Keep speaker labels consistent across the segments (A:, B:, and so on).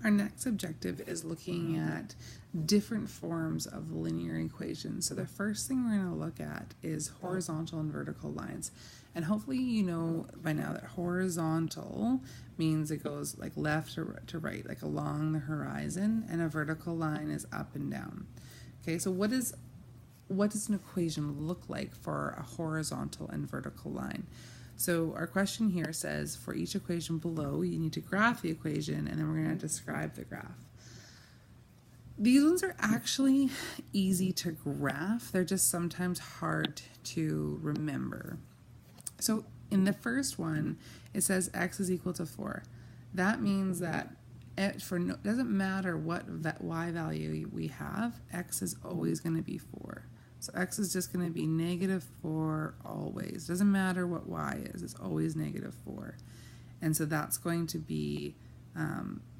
A: Our next objective is looking at different forms of linear equations. So the first thing we're going to look at is horizontal and vertical lines. And hopefully you know by now that horizontal means it goes like left to right, like along the horizon, and a vertical line is up and down. Okay, so what does an equation look like for a horizontal and vertical line? So our question here says for each equation below, you need to graph the equation, and then we're going to describe the graph. These ones are actually easy to graph. They're just sometimes hard to remember. So in the first one, it says x is equal to 4. That means that doesn't matter what y value we have, x is always going to be 4. So x is just going to be -4 always. Doesn't matter what y is, it's always -4. And so that's going to be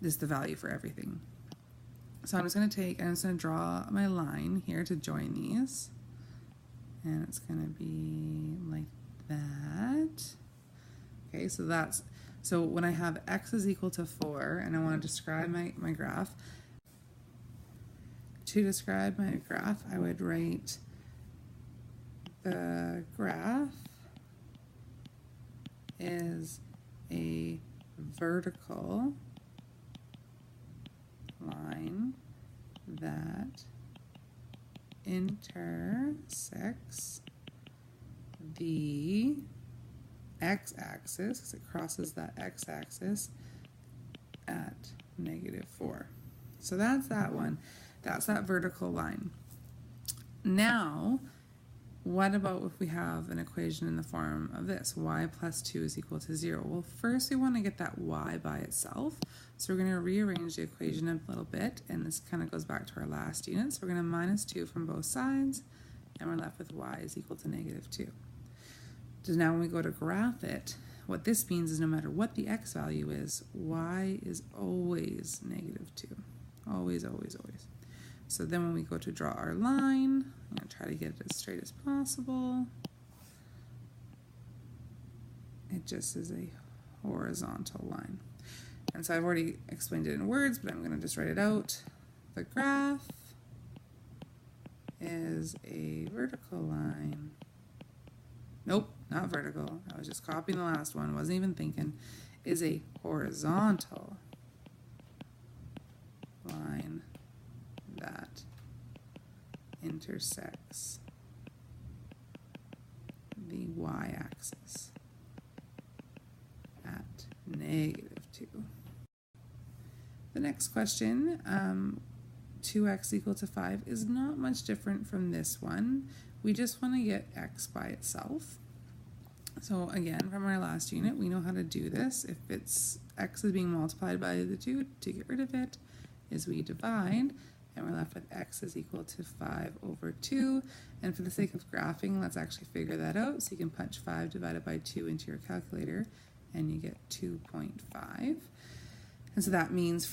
A: just the value for everything. So I'm just going to draw my line here to join these. And it's going to be like that. Okay, so when I have x is equal to 4 and I want to describe my graph, to describe my graph, I would write the graph is a vertical line that intersects the x-axis, because it crosses that x-axis at -4. So that's that one. That's that vertical line. Now, what about if we have an equation in the form of this? Y plus 2 is equal to 0. Well, first we want to get that y by itself. So we're going to rearrange the equation a little bit, and this kind of goes back to our last unit. So we're going to -2 from both sides, and we're left with y is equal to -2. So now when we go to graph it, what this means is no matter what the x value is, y is always -2. Always, always, always. So then when we go to draw our line, I'm going to try to get it as straight as possible. It just is a horizontal line. And so I've already explained it in words, but I'm going to just write it out. The graph is a vertical line. Nope, not vertical. I was just copying the last one, wasn't even thinking. Is a horizontal line that intersects the y-axis at -2. The next question, 2x equal to 5, is not much different from this one. We just want to get x by itself. So again, from our last unit, we know how to do this. If x is being multiplied by the 2, to get rid of it is we divide, and we're left with x is equal to 5/2. And for the sake of graphing, let's actually figure that out. So you can punch 5 divided by 2 into your calculator, and you get 2.5. And so that means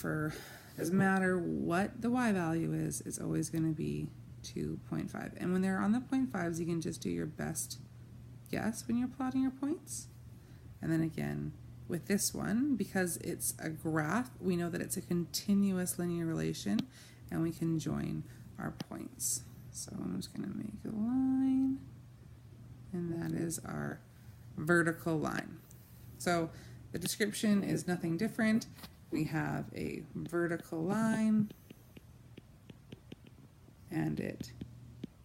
A: doesn't matter what the y value is, it's always going to be 2.5. And when they're on the 0.5s, you can just do your best guess when you're plotting your points. And then again, with this one, because it's a graph, we know that it's a continuous linear relation, and we can join our points. So I'm just going to make a line, and that is our vertical line. So the description is nothing different. We have a vertical line, and it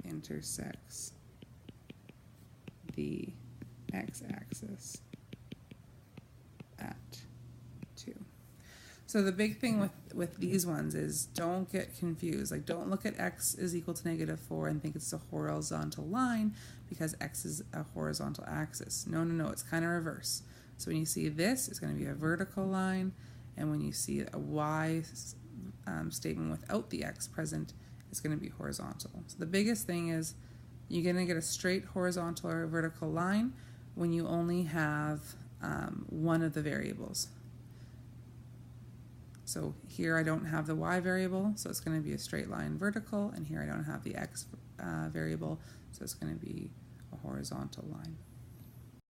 A: intersects the x-axis at 2. So the big thing with these ones is don't get confused. Like, don't look at x is equal to -4 and think it's a horizontal line because x is a horizontal axis. No, no, no, it's kind of reverse. So when you see this, it's going to be a vertical line, and when you see a y statement without the x present, it's going to be horizontal. So the biggest thing is you're going to get a straight horizontal or vertical line when you only have one of the variables. So here I don't have the y variable, so it's going to be a straight line vertical, and here I don't have the x variable, so it's going to be a horizontal line.